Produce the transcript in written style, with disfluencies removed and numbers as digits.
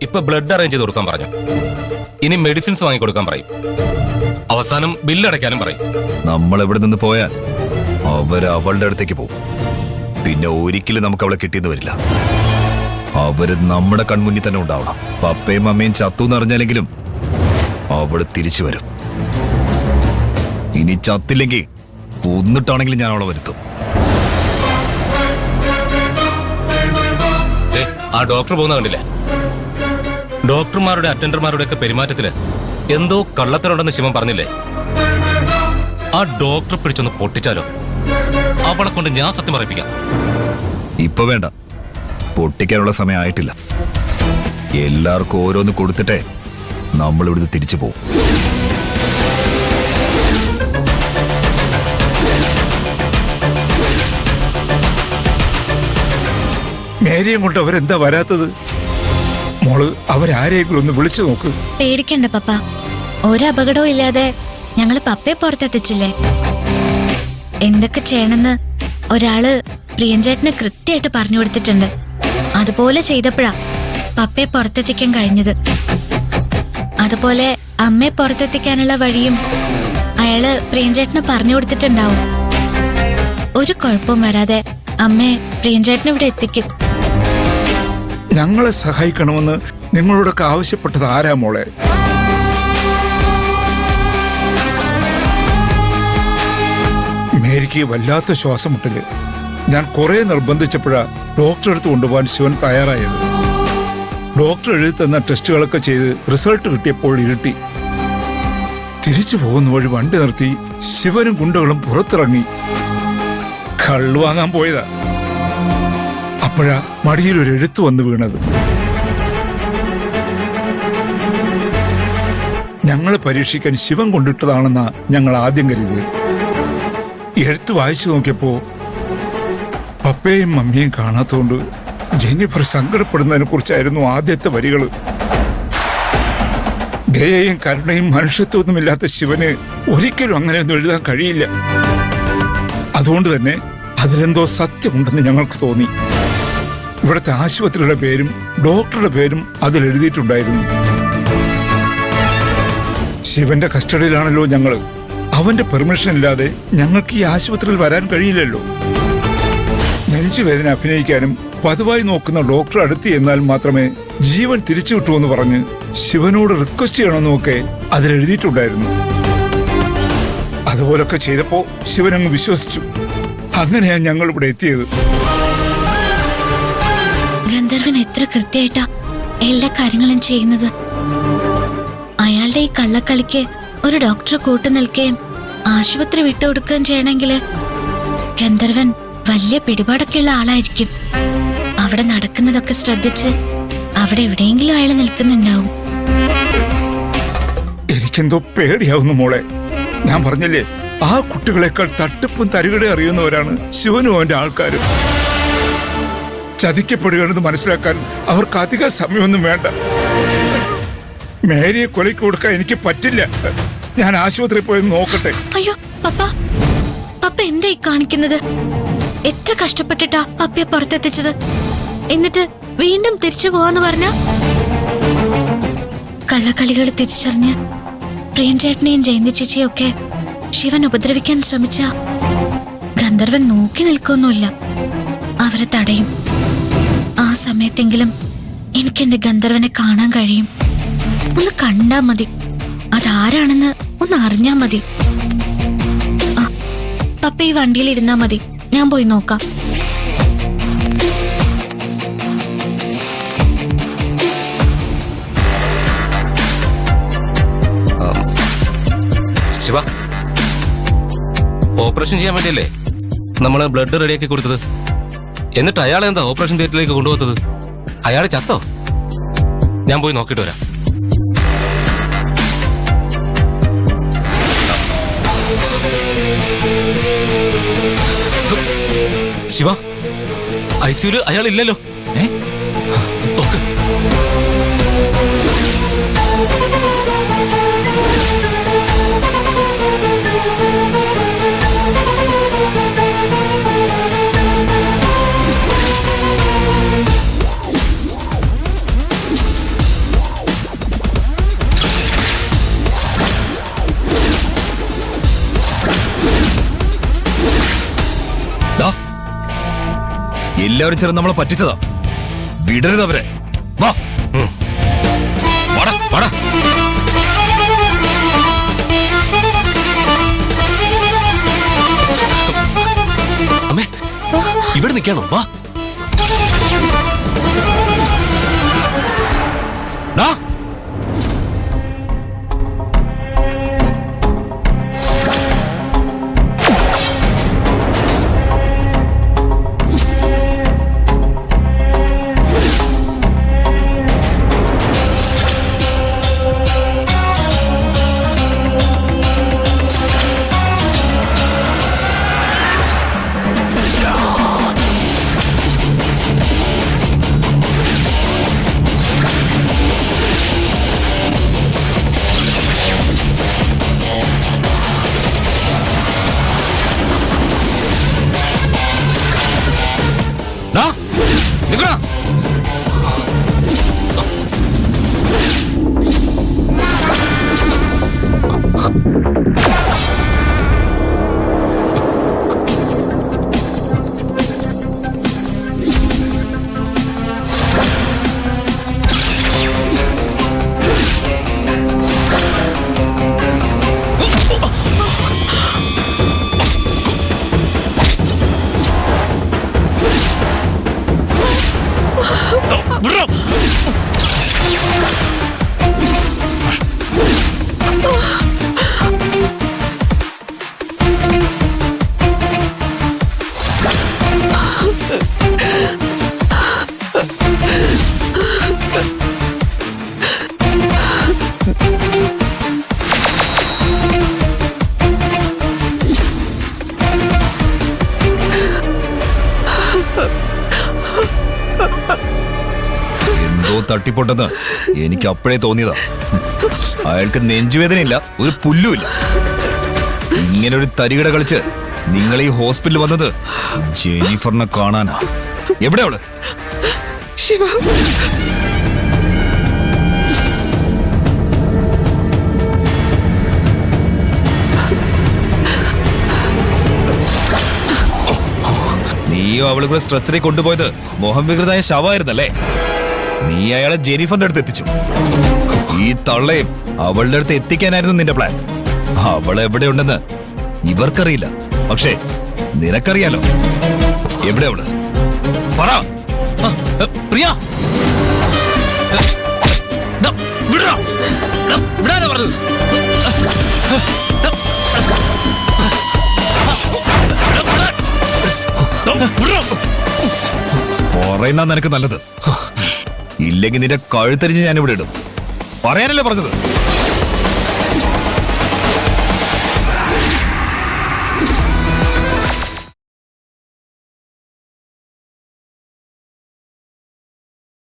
ഇപ്പൊ blood arrange ചെയ്ത് കൊടുക്കാൻ പറഞ്ഞു. ഇനി മെഡിസിൻസ് വാങ്ങിക്കൊടുക്കാൻ പറയും. അവസാനം ബില്ല് അടയ്ക്കാനും പറയും. നമ്മൾ എവിടെ നിന്ന് പോയാൽ അവളുടെ അടുത്തേക്ക് പോകും. പിന്നെ ഒരിക്കലും നമുക്ക് അവളെ കിട്ടിയെന്ന് വരില്ല. അവര് നമ്മുടെ കൺമുന്നിൽ തന്നെ ഉണ്ടാവണം. പപ്പയും അമ്മയും ചത്തു എന്നറിഞ്ഞാലെങ്കിലും അവള് തിരിച്ചു വരും. ഇനി ചത്തില്ലെങ്കിൽ കൊന്നിട്ടാണെങ്കിലും ഞാൻ അവളെ വരുത്തും. ആ ഡോക്ടർ പോകുന്ന കണ്ടില്ലേ? ഡോക്ടർമാരുടെ അറ്റൻഡർമാരുടെ ഒക്കെ പെരുമാറ്റത്തില് എന്തോ കള്ളത്തരമുണ്ടെന്ന് ശിവൻ പറഞ്ഞില്ലേ? ആ ഡോക്ടറെ പിടിച്ചൊന്ന് പൊട്ടിച്ചാലോ? അവളെ കൊണ്ട് ഞാൻ സത്യം പറയിപ്പിക്കാം. ഇപ്പൊ വേണ്ട, പൊട്ടിക്കാനുള്ള സമയം ആയിട്ടില്ല. എല്ലാവർക്കും ഓരോന്ന് കൊടുത്തിട്ടേ നമ്മൾ ഇവിടുന്ന് തിരിച്ചു പോകും. മേരിയും കൊണ്ട് അവരെന്താ വരാത്തത്? മോള് അവരാരെയെങ്കിലും ഒന്ന് വിളിച്ചു നോക്ക്. പേടിക്കണ്ട പപ്പ, ഒരു അപകടവും ഇല്ലാതെ ഞങ്ങള് പപ്പയെ പുറത്തെത്തിച്ചില്ലേ. എന്തൊക്കെ ചെയ്യണമെന്ന് ഒരാള് പ്രിയൻചേട്ടന് കൃത്യമായിട്ട് പറഞ്ഞു കൊടുത്തിട്ടുണ്ട്. അതുപോലെ ചെയ്തപ്പോഴാ പപ്പയെ പുറത്തെത്തിക്കാൻ കഴിഞ്ഞത്. അതുപോലെ അമ്മയെ പുറത്തെത്തിക്കാനുള്ള വഴിയും അയാള് പ്രിയൻചേട്ടന് പറഞ്ഞു കൊടുത്തിട്ടുണ്ടാവും. ഒരു കുഴപ്പവും വരാതെ അമ്മയെ പ്രിയൻചേട്ടന് ഇവിടെ എത്തിക്കും. ഞങ്ങളെ സഹായിക്കണമെന്ന് നിങ്ങളോടൊക്കെ ആവശ്യപ്പെട്ടത് ആരാ മോളെ? മേരിക്ക് വല്ലാത്ത ശ്വാസം മുട്ടല്. ഞാൻ കുറെ നിർബന്ധിച്ചപ്പോഴാ ഡോക്ടറെ അടുത്ത് കൊണ്ടുപോകാൻ ശിവൻ തയ്യാറായത്. ഡോക്ടർ എഴുതി തന്ന ടെസ്റ്റുകളൊക്കെ ചെയ്ത് റിസൾട്ട് കിട്ടിയപ്പോൾ ഇരുട്ടി. തിരിച്ചു പോകുന്ന വഴി വണ്ടി നിർത്തി ശിവനും ഗുണ്ടകളും പുറത്തിറങ്ങി. കള്ളു വാങ്ങാൻ പോയതാ. അപ്പോഴാ മടിയിൽ ഒരു എഴുത്ത് വന്ന് വീണത്. ഞങ്ങളെ പരീക്ഷിക്കാൻ ശിവൻ കൊണ്ടിട്ടതാണെന്നാ ഞങ്ങൾ ആദ്യം കരുതിയത്. എഴുത്ത് വായിച്ചു നോക്കിയപ്പോ പപ്പയും മമ്മിയും കാണാത്തോണ്ട് ജെന്നിഫർ സങ്കടപ്പെടുന്നതിനെ കുറിച്ചായിരുന്നു ആദ്യത്തെ വരികൾ. ദയയും കരുണയും മനുഷ്യത്വമൊന്നുമില്ലാത്ത ശിവന് ഒരിക്കലും അങ്ങനെയൊന്നും എഴുതാൻ കഴിയില്ല. അതുകൊണ്ട് തന്നെ അതിലെന്തോ സത്യമുണ്ടെന്ന് ഞങ്ങൾക്ക് തോന്നി. ഇവിടുത്തെ ആശുപത്രിയുടെ പേരും ഡോക്ടറുടെ പേരും അതിൽ എഴുതിയിട്ടുണ്ടായിരുന്നു. ശിവന്റെ കസ്റ്റഡിയിലാണല്ലോ ഞങ്ങൾ. അവന്റെ പെർമിഷൻ ഇല്ലാതെ ഞങ്ങൾക്ക് ഈ ആശുപത്രിയിൽ വരാൻ കഴിയില്ലല്ലോ. നെഞ്ചുവേദന അഭിനയിക്കാനും പതിവായി നോക്കുന്ന ഡോക്ടറെ അടുത്ത് ചെന്നാൽ മാത്രമേ ജീവൻ തിരിച്ചു കിട്ടുമെന്ന് പറഞ്ഞ് ശിവനോട് റിക്വസ്റ്റ് ചെയ്യണമെന്നൊക്കെ അതിലെഴുതിയിട്ടുണ്ടായിരുന്നു. അതുപോലൊക്കെ ചെയ്തപ്പോ ശിവനങ്ങ് വിശ്വസിച്ചു. അങ്ങനെയാണ് ഞങ്ങൾ ഇവിടെ എത്തിയത്. ഗന്ധർവൻ എത്ര കൃത്യമായിട്ടാ എല്ലാ കാര്യങ്ങളും ചെയ്യുന്നത്. അയാളുടെ ഈ കള്ളക്കളിക്ക് ഒരു ഡോക്ടറെ കൂട്ടു നിൽക്കുകയും ആശുപത്രി വിട്ടുകൊടുക്കുകയും ചെയ്യണമെങ്കിൽ ഗന്ധർവൻ വലിയ പിടിപാടൊക്കെയുള്ള ആളായിരിക്കും. അവിടെ നടക്കുന്നതൊക്കെ ശ്രദ്ധിച്ച് അവിടെ എവിടെയെങ്കിലും അയാൾ നിൽക്കുന്നുണ്ടാവും. എനിക്കെന്തോ പേടിയാവുന്നു മോളെ. ഞാൻ പറഞ്ഞില്ലേ, ആ കുട്ടികളെക്കാൾ തട്ടിപ്പും തരികട അറിയുന്നവരാണ് ശിവനും അവന്റെ ആൾക്കാരും. ചതിക്കപ്പെടുകയാണെന്ന് മനസ്സിലാക്കാൻ അവർക്ക് അധിക സമയമൊന്നും വേണ്ട. മേരിയെ കൊലയ്ക്ക് കൊടുക്കാൻ എനിക്ക് പറ്റില്ല. ഞാൻ ആശുപത്രിയിൽ പോയി നോക്കട്ടെ. അയ്യോ പപ്പ, പപ്പ എന്തായി കാണിക്കുന്നത്? എത്ര കഷ്ടപ്പെട്ടിട്ടാ പപ്പയെ പുറത്തെത്തിച്ചത്. എന്നിട്ട് വീണ്ടും തിരിച്ചു പോവാന്ന് പറഞ്ഞ കള്ളക്കളികൾ തിരിച്ചറിഞ്ഞ് പ്രിയൻചേട്ടനെയും ജയന്തി ചേച്ചിയൊക്കെ ശിവൻ ഉപദ്രവിക്കാൻ ശ്രമിച്ച ഗന്ധർവൻ നോക്കി നിൽക്കൊന്നുമില്ല, അവരെ തടയും. ആ സമയത്തെങ്കിലും എനിക്കെന്റെ ഗന്ധർവനെ കാണാൻ കഴിയും. ഒന്ന് കണ്ടാ മതി, അതാരാണെന്ന് ഒന്ന് അറിഞ്ഞാ മതി. പപ്പ ഈ വണ്ടിയിൽ ഇരുന്നാ മതി, ഞാൻ പോയി നോക്കാം. ശിവ, ഓപ്പറേഷൻ ചെയ്യാൻ വേണ്ടിയല്ലേ നമ്മള് ബ്ലഡ് റെഡിയാക്കി കൊടുത്തത്? എന്നിട്ട് അയാളെ എന്താ ഓപ്പറേഷൻ തിയേറ്ററിലേക്ക് കൊണ്ടുപോകുന്നത്? അയാൾ ചത്തോ? ഞാൻ പോയി നോക്കിയിട്ട് വരാം. ശിവ, ഐസിയുല് അയാൾ ഇല്ലല്ലോ. നോക്ക്. എല്ലാവരും ചേർന്ന് നമ്മളെ പറ്റിച്ചതാ. വിടരുത് അവരെ. വാ. വാടാ, വാടാ. അമ്മേ ഇവിടെ നിൽക്കണോ? വാ. ഡാ. ഡാ, നിക്കടാ. വിടടാ. എന്തോ തട്ടിപ്പൊട്ടെന്ന് എനിക്ക് അപ്പോഴേ തോന്നിയതാ. അയാൾക്ക് നെഞ്ചുവേദനയില്ല, ഒരു പുല്ലുമില്ല. ഇങ്ങനെ ഒരു തരികിട കളിച്ച് നിങ്ങൾ ഈ ഹോസ്പിറ്റലിൽ വന്നത് ജെനിഫറിനെ കാണാനാ. എവിടെ അവള്? ശിവ, നീയോ അവള് കൂടെ സ്ട്രെച്ചറിൽ കൊണ്ടുപോയത് മോഹം വികൃതായ ശവമായിരുന്നല്ലേ? നീ അയാളെ ജെനിഫറിന്റെ അടുത്ത് എത്തിച്ചു. ഈ തള്ളയും അവളുടെ അടുത്ത് എത്തിക്കാനായിരുന്നു നിന്റെ പ്ലാൻ. അവൾ എവിടെയുണ്ടെന്ന് ഇവർക്കറിയില്ല, പക്ഷേ നിനക്കറിയാലോ. എവിടെ അവള്? പറ. പ്രിയ. ഡാ, വിടടാ. ഡാ, വിടാനാ പറഞ്ഞത്. പറയുന്ന നിനക്ക് നല്ലത്. ഇല്ലെങ്കിൽ നിന്റെ കഴുത്തരിഞ്ഞ് ഞാൻ ഇവിടെ ഇടും. പറയാനല്ലേ പറഞ്ഞത്?